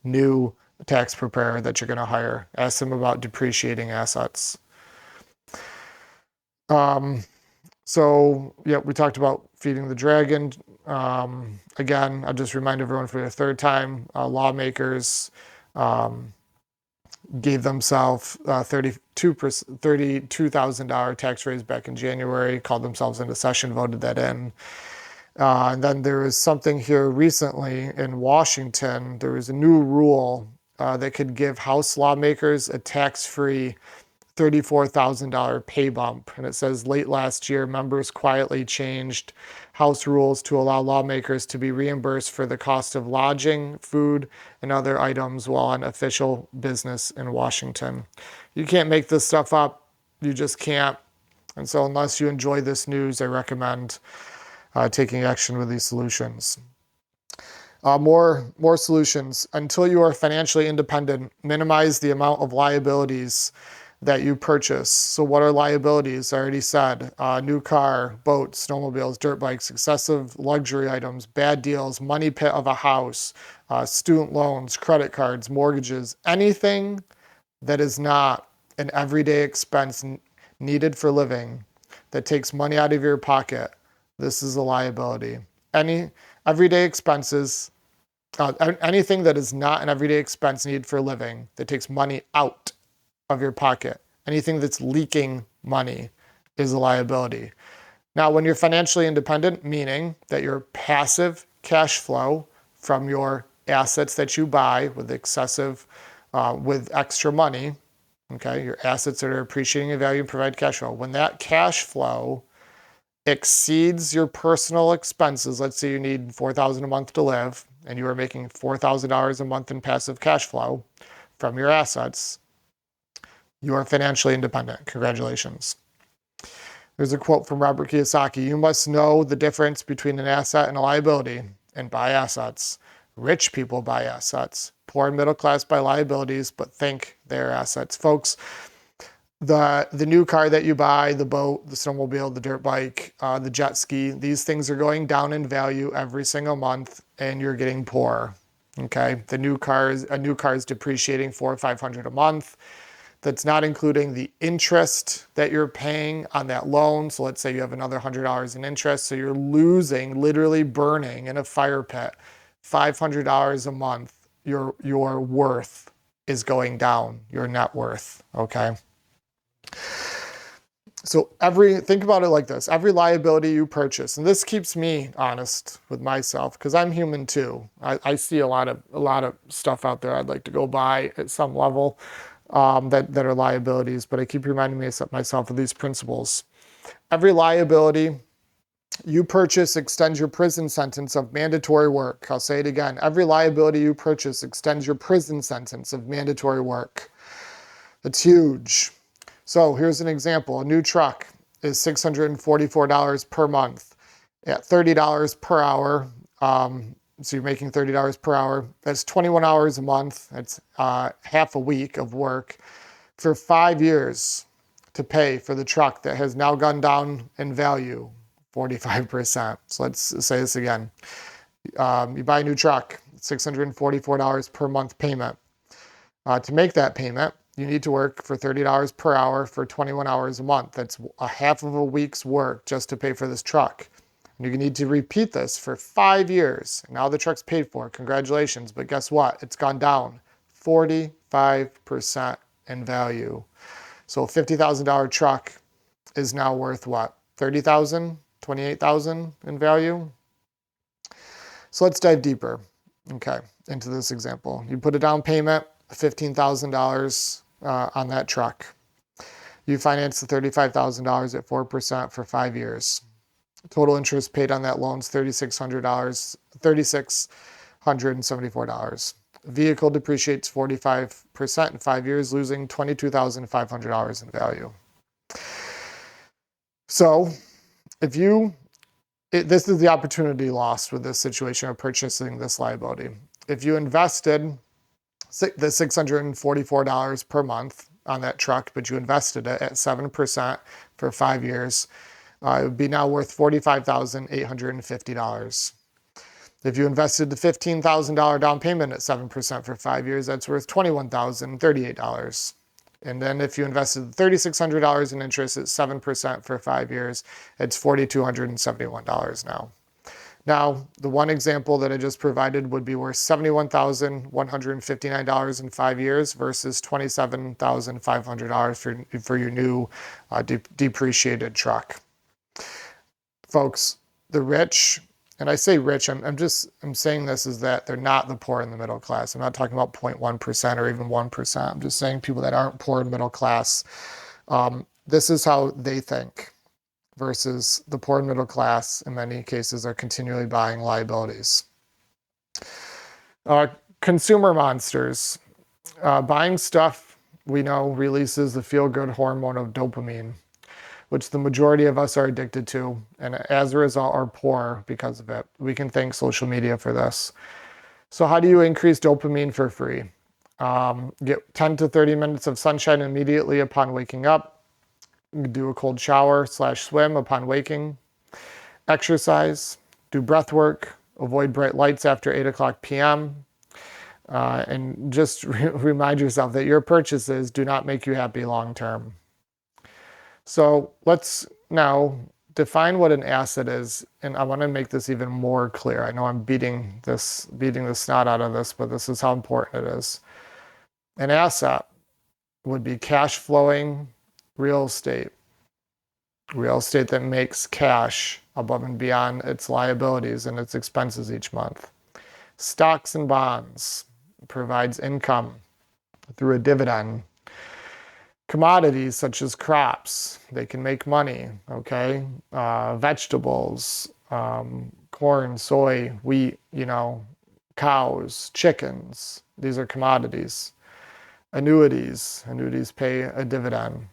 Speaker 1: new tax preparer that you're going to hire. Ask them about depreciating assets. So, yeah, we talked about feeding the dragon. Again, I'll just remind everyone for the third time, lawmakers gave themselves $32,000 tax raise back in January, called themselves into session, voted that in. And then there was something here recently in Washington. There was a new rule that could give House lawmakers a tax-free $34,000 pay bump. And it says late last year, members quietly changed House rules to allow lawmakers to be reimbursed for the cost of lodging, food, and other items while on official business in Washington. You can't make this stuff up. You just can't. And so unless you enjoy this news, I recommend taking action with these solutions. More solutions. Until you are financially independent, minimize the amount of liabilities that you purchase. So what are liabilities? I already said, new car, boats, snowmobiles, dirt bikes, excessive luxury items, bad deals, money pit of a house, student loans, credit cards, mortgages, anything that is not an everyday expense needed for living that takes money out of your pocket. This is a liability. Any everyday expenses, anything that is not an everyday expense needed for living that takes money out of your pocket, anything that's leaking money is a liability. Now, when you're financially independent, meaning that your passive cash flow from your assets that you buy with excessive with extra money, okay, your assets that are appreciating in value and provide cash flow. When that cash flow exceeds your personal expenses, let's say you need $4,000 a month to live, and you are making $4,000 a month in passive cash flow from your assets, you are financially independent. Congratulations. There's a quote from Robert Kiyosaki: "You must know the difference between an asset and a liability and buy assets. Rich people buy assets. Poor and middle class buy liabilities, but think they're assets." Folks, the new car that you buy, the boat, the snowmobile, the dirt bike, the jet ski, these things are going down in value every single month, and you're getting poor. Okay, a new car is depreciating $400 or $500 a month. That's not including the interest that you're paying on that loan. So let's say you have another $100 in interest. So you're losing, literally burning in a fire pit, $500 a month. Your worth is going down, your net worth, okay? So think about it like this: every liability you purchase, and this keeps me honest with myself because I'm human too. I see a lot of stuff out there I'd like to go buy at some level. That are liabilities, but I keep reminding myself of these principles. Every liability you purchase extends your prison sentence of mandatory work. I'll say it again. Every liability you purchase extends your prison sentence of mandatory work. That's huge. So here's an example. A new truck is $644 per month at $30 per hour. So you're making $30 per hour. That's 21 hours a month. That's half a week of work for 5 years to pay for the truck that has now gone down in value 45%. So let's say this again. You buy a new truck, $644 per month payment. To make that payment, you need to work for $30 per hour for 21 hours a month. That's a half of a week's work just to pay for this truck. You need to repeat this for 5 years. Now the truck's paid for. Congratulations. But guess what? It's gone down 45% in value. So a $50,000 truck is now worth what? $30,000, $28,000 in value. So let's dive deeper, okay, into this example. You put a down payment, $15,000 on that truck. You finance the $35,000 at 4% for 5 years. Total interest paid on that loan is $3,674. Vehicle depreciates 45% in 5 years, losing $22,500 in value. So this is the opportunity lost with this situation of purchasing this liability. If you invested the $644 per month on that truck, but you invested it at 7% for 5 years, it would be now worth $45,850. If you invested the $15,000 down payment at 7% for 5 years, that's worth $21,038. And then if you invested $3,600 in interest at 7% for 5 years, it's $4,271 now. Now, the one example that I just provided would be worth $71,159 in 5 years versus $27,500 for your new depreciated truck. Folks, the rich, and I say rich, I'm saying this is that they're not the poor in the middle class. I'm not talking about 0.1% or even 1%. I'm just saying people that aren't poor and middle class. This is how they think versus the poor and middle class in many cases are continually buying liabilities. Consumer monsters. Buying stuff we know releases the feel-good hormone of dopamine, which the majority of us are addicted to, and as a result are poor because of it. We can thank social media for this. So how do you increase dopamine for free? Get 10 to 30 minutes of sunshine immediately upon waking up. Do a cold shower / swim upon waking. Exercise. Do breath work. Avoid bright lights after 8 o'clock p.m. And just remind yourself that your purchases do not make you happy long term. So let's now define what an asset is, and I want to make this even more clear. I know I'm beating the snot out of this, but this is how important it is. An asset would be cash flowing real estate that makes cash above and beyond its liabilities and its expenses each month. Stocks and bonds provides income through a dividend. Commodities such as crops, they can make money, okay? Vegetables, corn, soy, wheat, cows, chickens, these are commodities. Annuities pay a dividend.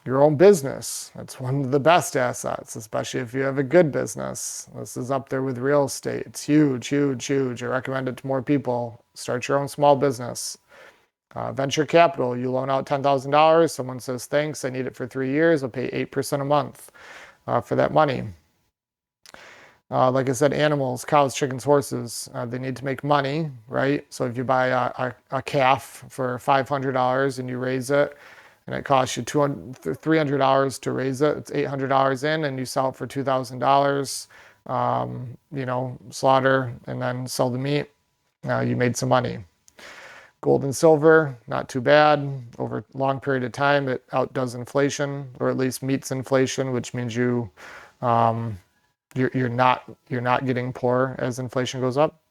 Speaker 1: Your own business, that's one of the best assets, especially if you have a good business. This is up there with real estate. It's huge, huge, huge. I recommend it to more people. Start your own small business. Venture capital, you loan out $10,000. Someone says, thanks, I need it for 3 years. I'll pay 8% a month for that money. Like I said, animals, cows, chickens, horses, they need to make money, right? So if you buy a calf for $500 and you raise it, and it costs you $300 to raise it, it's $800 in, and you sell it for $2,000, slaughter and then sell the meat, you made some money. Gold and silver, not too bad. Over a long period of time, it outdoes inflation, or at least meets inflation, which means you're not getting poor as inflation goes up.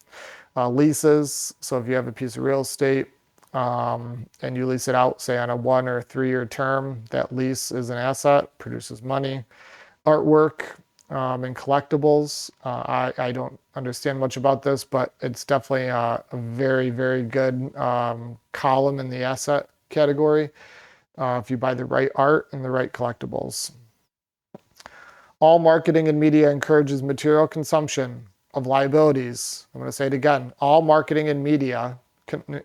Speaker 1: Leases, so if you have a piece of real estate and you lease it out, say on a 1 or 3 year term, that lease is an asset, produces money. Artwork and collectibles, I don't understand much about this, but it's definitely a very, very good column in the asset category if you buy the right art and the right collectibles. All marketing and media encourages material consumption of liabilities. I'm going to say it again. All marketing and media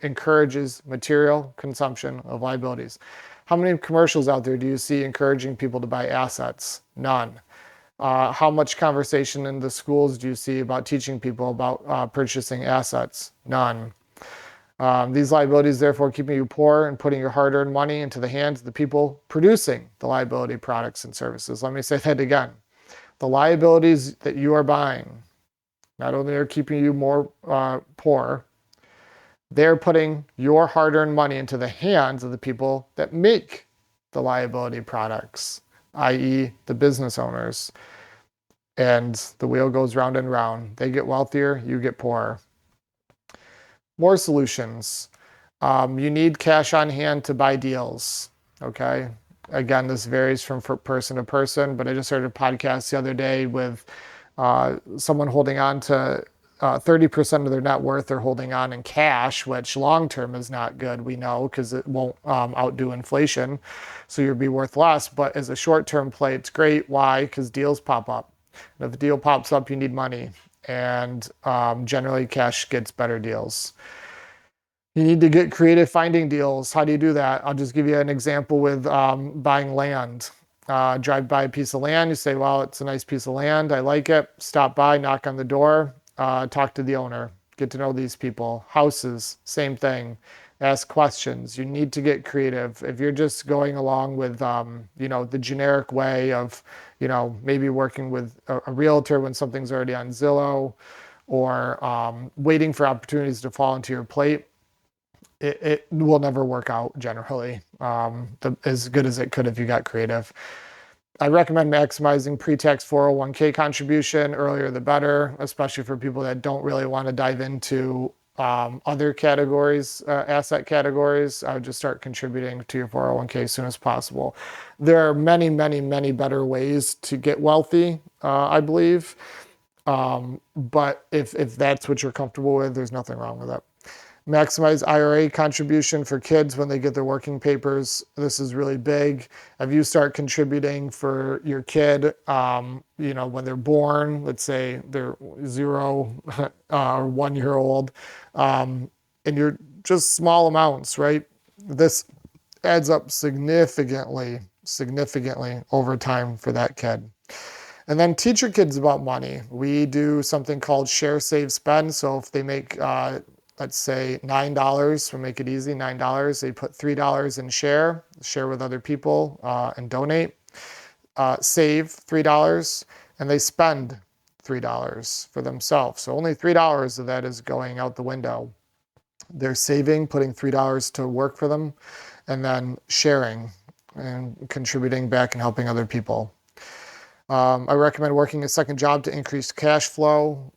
Speaker 1: encourages material consumption of liabilities. How many commercials out there do you see encouraging people to buy assets? None. How much conversation in the schools do you see about teaching people about purchasing assets? None. These liabilities, therefore, keeping you poor and putting your hard-earned money into the hands of the people producing the liability products and services. Let me say that again. The liabilities that you are buying not only are keeping you more poor, they're putting your hard-earned money into the hands of the people that make the liability products, i.e. the business owners. And the wheel goes round and round. They get wealthier, you get poorer. More solutions. You need cash on hand to buy deals, okay? Again, this varies from person to person, but I just heard a podcast the other day with someone holding on to 30% of their net worth they're holding on in cash, which long-term is not good, we know, because it won't outdo inflation. So you'll be worth less. But as a short-term play, it's great. Why? Because deals pop up. And if a deal pops up, you need money. And generally, cash gets better deals. You need to get creative finding deals. How do you do that? I'll just give you an example with buying land. Drive by a piece of land. You say, well, it's a nice piece of land. I like it. Stop by, knock on the door, talk to the owner. Get to know these people. Houses, same thing. Ask questions. You need to get creative. If you're just going along with, the generic way of, maybe working with a realtor when something's already on Zillow, or waiting for opportunities to fall into your plate, it will never work out generally as good as it could if you got creative. I recommend maximizing pre-tax 401k contribution. Earlier the better, especially for people that don't really want to dive into other categories, asset categories. I would just start contributing to your 401k as soon as possible. There are many, many, many better ways to get wealthy, I believe. But if that's what you're comfortable with, there's nothing wrong with it. Maximize IRA contribution for kids when they get their working papers. This is really big. If you start contributing for your kid, when they're born, let's say they're 0 or 1 year old, and you're just small amounts, right? This adds up significantly over time for that kid. And then teach your kids about money. We do something called share, save, spend. So if they make let's say $9, we'll make it easy, $9. They put $3 in share with other people and donate, save $3, and they spend $3 for themselves. So only $3 of that is going out the window. They're saving, putting $3 to work for them, and then sharing and contributing back and helping other people. I recommend working a second job to increase cash flow,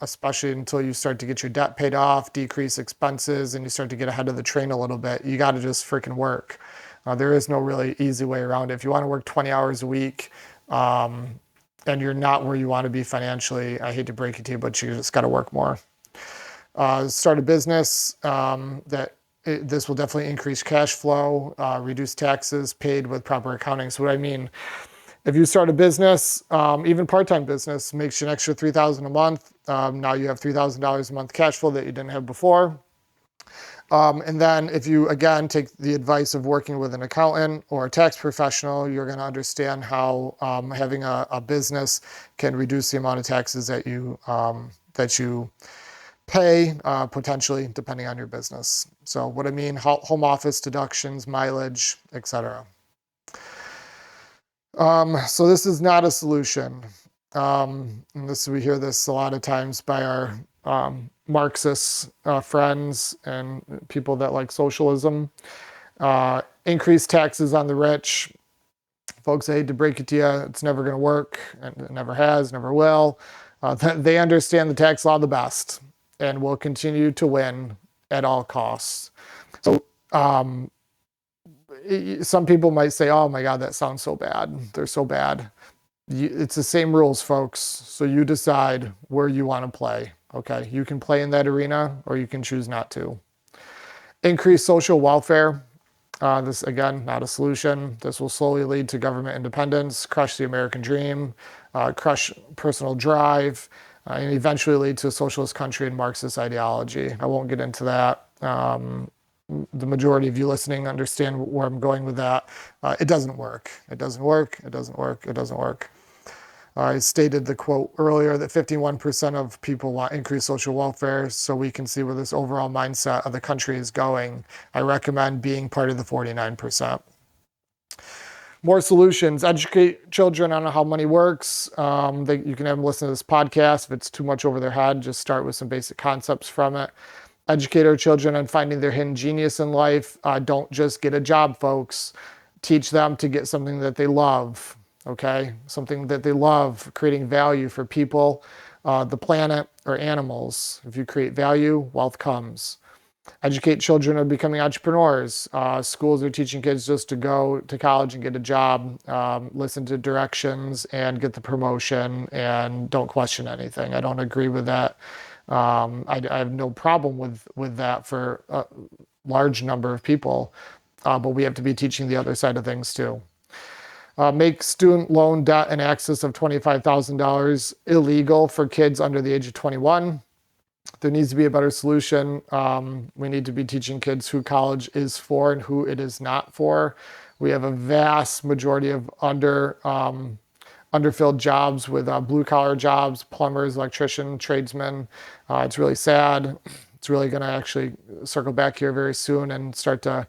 Speaker 1: especially until you start to get your debt paid off, decrease expenses, and you start to get ahead of the train a little bit. You got to just freaking work. There is no really easy way around it. If you want to work 20 hours a week, and you're not where you want to be financially, I hate to break it to you, but you just got to work more. Start a business this will definitely increase cash flow, reduce taxes paid with proper accounting. So what I mean, if you start a business, even part-time business, makes you an extra $3,000 a month. Now you have $3,000 a month cash flow that you didn't have before. And then if you, again, take the advice of working with an accountant or a tax professional, you're going to understand how having a business can reduce the amount of taxes that you pay, potentially, depending on your business. So what I mean, home office deductions, mileage, etc. So this is not a solution. And we hear this a lot of times by our Marxist friends and people that like socialism. Increase taxes on the rich. Folks, I hate to break it to you, it's never going to work, and it never has, never will. They understand the tax law the best and will continue to win at all costs. So some people might say, oh my God, that sounds so bad. They're so bad. It's the same rules, folks. So you decide where you want to play. Okay, you can play in that arena or you can choose not to. Increase social welfare. This, again, not a solution. This will slowly lead to government independence, crush the American dream, crush personal drive, and eventually lead to a socialist country and Marxist ideology. I won't get into that. The majority of you listening understand where I'm going with that. It doesn't work. It doesn't work. It doesn't work. It doesn't work. I stated the quote earlier that 51% of people want increased social welfare, so we can see where this overall mindset of the country is going. I recommend being part of the 49%. More solutions. Educate children on how money works. You can have them listen to this podcast. If it's too much over their head, just start with some basic concepts from it. Educate our children on finding their hidden genius in life. Don't just get a job, folks. Teach them to get something that they love. Okay, something that they love, creating value for people, the planet, or animals. If you create value, wealth comes. Educate children on becoming entrepreneurs. Schools are teaching kids just to go to college and get a job, listen to directions and get the promotion and don't question anything. I don't agree with that. I have no problem with that for a large number of people, but we have to be teaching the other side of things too. Make student loan debt in excess of $25,000 illegal for kids under the age of 21. There needs to be a better solution. We need to be teaching kids who college is for and who it is not for. We have a vast majority of underfilled jobs with blue-collar jobs, plumbers, electricians, tradesmen. It's really sad. It's really going to actually circle back here very soon and start to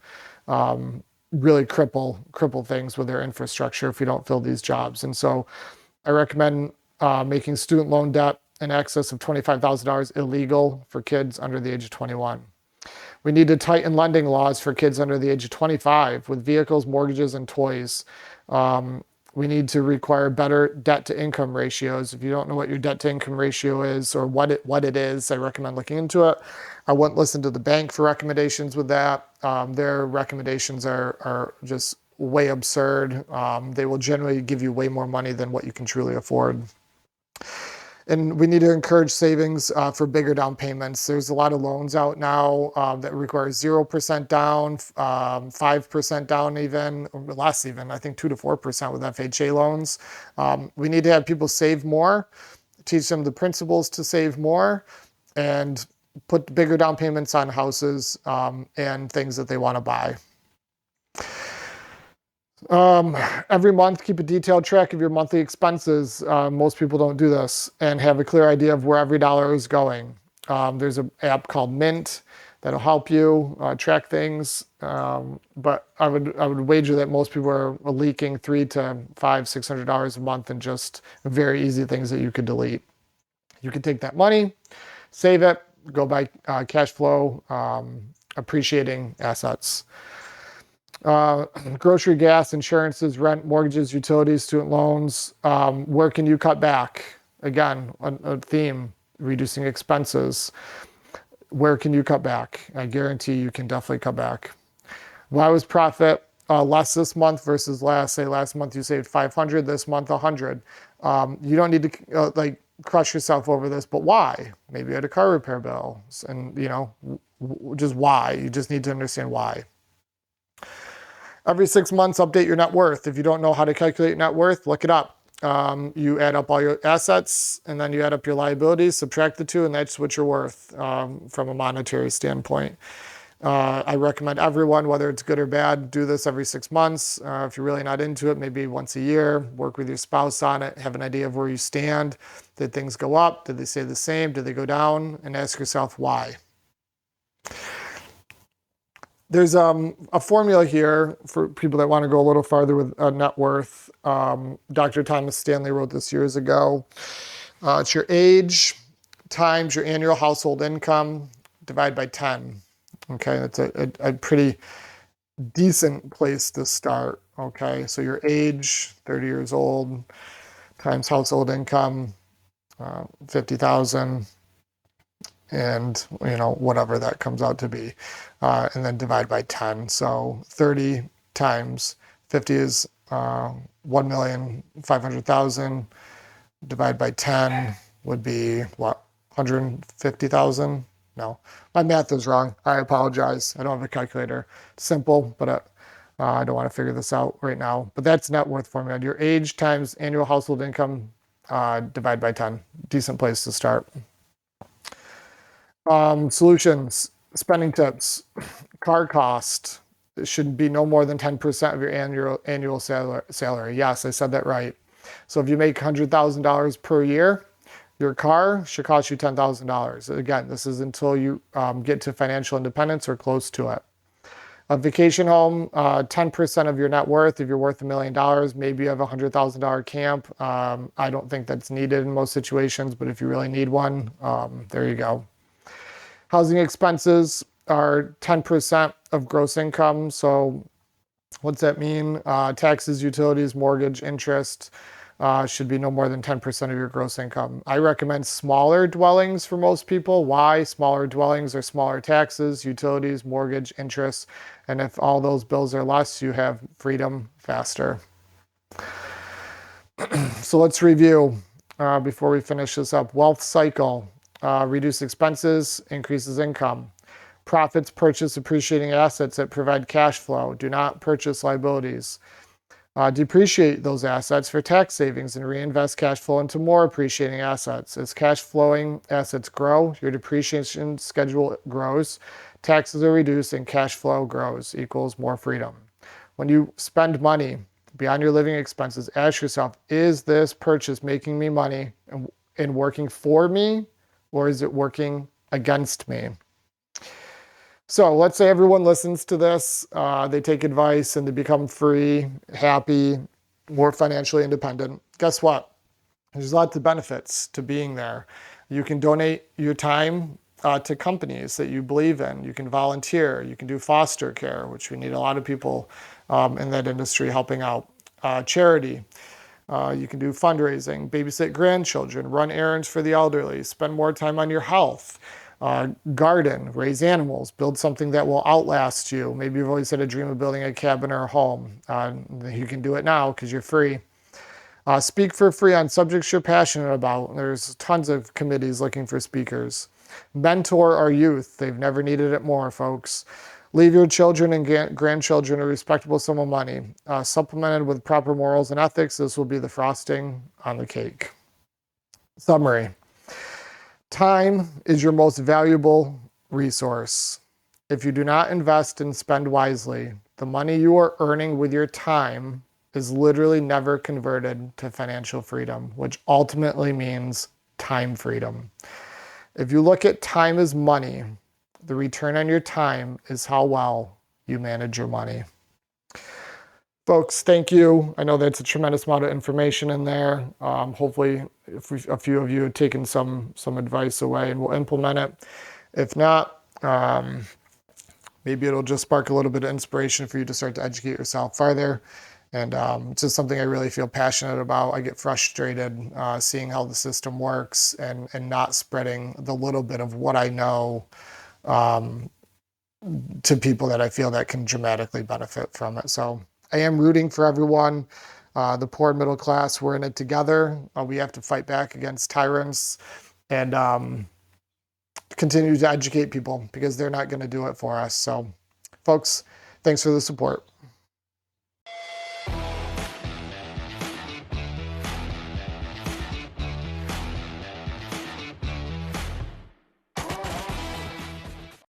Speaker 1: really cripple things with their infrastructure if we don't fill these jobs. And so I recommend making student loan debt in excess of $25,000 illegal for kids under the age of 21. We need to tighten lending laws for kids under the age of 25 with vehicles, mortgages, and toys. We need to require better debt-to-income ratios. If you don't know what your debt-to-income ratio is or what it is, I recommend looking into it. I wouldn't listen to the bank for recommendations with that. Their recommendations are just way absurd. They will generally give you way more money than what you can truly afford. And we need to encourage savings for bigger down payments. There's a lot of loans out now that require 0% down, 5% down even, or less even, I think 2 to 4% with FHA loans. We need to have people save more, teach them the principles to save more, and put bigger down payments on houses and things that they want to buy. Every month, keep a detailed track of your monthly expenses. Most people don't do this and have a clear idea of where every dollar is going. There's an app called Mint that'll help you track things. But I would wager that most people are leaking $300 to $600 a month in just very easy things that you could delete. You can take that money, save it, go buy cash flow appreciating assets. Grocery, gas, insurances, rent, mortgages, utilities, student loans. Where can you cut back? Again, a theme, reducing expenses. Where can you cut back? I guarantee you can definitely cut back. Why was profit less this month versus last month you saved 500, this month 100. You don't need to like crush yourself over this, but why? Maybe you had a car repair bill, and just why. You just need to understand why. Every 6 months, update your net worth. If you don't know how to calculate net worth, look it up. You add up all your assets, and then you add up your liabilities, subtract the two, and that's what you're worth from a monetary standpoint. I recommend everyone, whether it's good or bad, do this every 6 months. If you're really not into it, maybe once a year, work with your spouse on it, have an idea of where you stand. Did things go up? Did they stay the same? Did they go down? And ask yourself why. There's a formula here for people that want to go a little farther with net worth. Dr. Thomas Stanley wrote this years ago. It's your age times your annual household income divided by 10. Okay, that's a pretty decent place to start. Okay, so your age, 30 years old, times household income, 50,000. And whatever that comes out to be, and then divide by 10. So 30 times 50 is 1,500,000. Divide by 10 would be what, 150,000? No, my math is wrong. I apologize. I don't have a calculator. Simple, but I don't want to figure this out right now. But that's net worth formula. Your age times annual household income, divide by 10. Decent place to start. Solutions, spending tips, car cost. It should be no more than 10% of your annual salary. Yes, I said that right. So if you make $100,000 per year, your car should cost you $10,000. Again, this is until you get to financial independence or close to it. A vacation home, 10% of your net worth. If you're worth $1 million, maybe you have a $100,000 camp. I don't think that's needed in most situations, but if you really need one, there you go. Housing expenses are 10% of gross income. So what's that mean? Taxes, utilities, mortgage, interest should be no more than 10% of your gross income. I recommend smaller dwellings for most people. Why? Smaller dwellings are smaller taxes, utilities, mortgage, interest. And if all those bills are less, you have freedom faster. So let's review before we finish this up. Wealth cycle. Reduce expenses, increases income. Profits purchase appreciating assets that provide cash flow. Do not purchase liabilities. Depreciate those assets for tax savings and reinvest cash flow into more appreciating assets. As cash flowing assets grow, your depreciation schedule grows, taxes are reduced, and cash flow grows, equals more freedom. When you spend money beyond your living expenses, ask yourself, is this purchase making me money and working for me? Or is it working against me? So let's say everyone listens to this, they take advice and they become free, happy, more financially independent. Guess what? There's lots of benefits to being there. You can donate your time to companies that you believe in. You can volunteer. You can do foster care, which we need a lot of people in that industry helping out. Charity. You can do fundraising, babysit grandchildren, run errands for the elderly, spend more time on your health, garden, raise animals, build something that will outlast you. Maybe you've always had a dream of building a cabin or a home. You can do it now because you're free. Speak for free on subjects you're passionate about. There's tons of committees looking for speakers. Mentor our youth. They've never needed it more, folks. Leave your children and grandchildren a respectable sum of money. Supplemented with proper morals and ethics, this will be the frosting on the cake. Summary. Time is your most valuable resource. If you do not invest and spend wisely, the money you are earning with your time is literally never converted to financial freedom, which ultimately means time freedom. If you look at time as money, the return on your time is how well you manage your money. Folks, thank you. I know that's a tremendous amount of information in there. Hopefully, a few of you have taken some advice away and will implement it. If not, maybe it'll just spark a little bit of inspiration for you to start to educate yourself farther. And it's just something I really feel passionate about. I get frustrated seeing how the system works and not spreading the little bit of what I know to people that I feel that can dramatically benefit from it. So I am rooting for everyone. The poor and middle class, we're in it together. We have to fight back against tyrants and continue to educate people because they're not going to do it for us. So, folks, thanks for the support.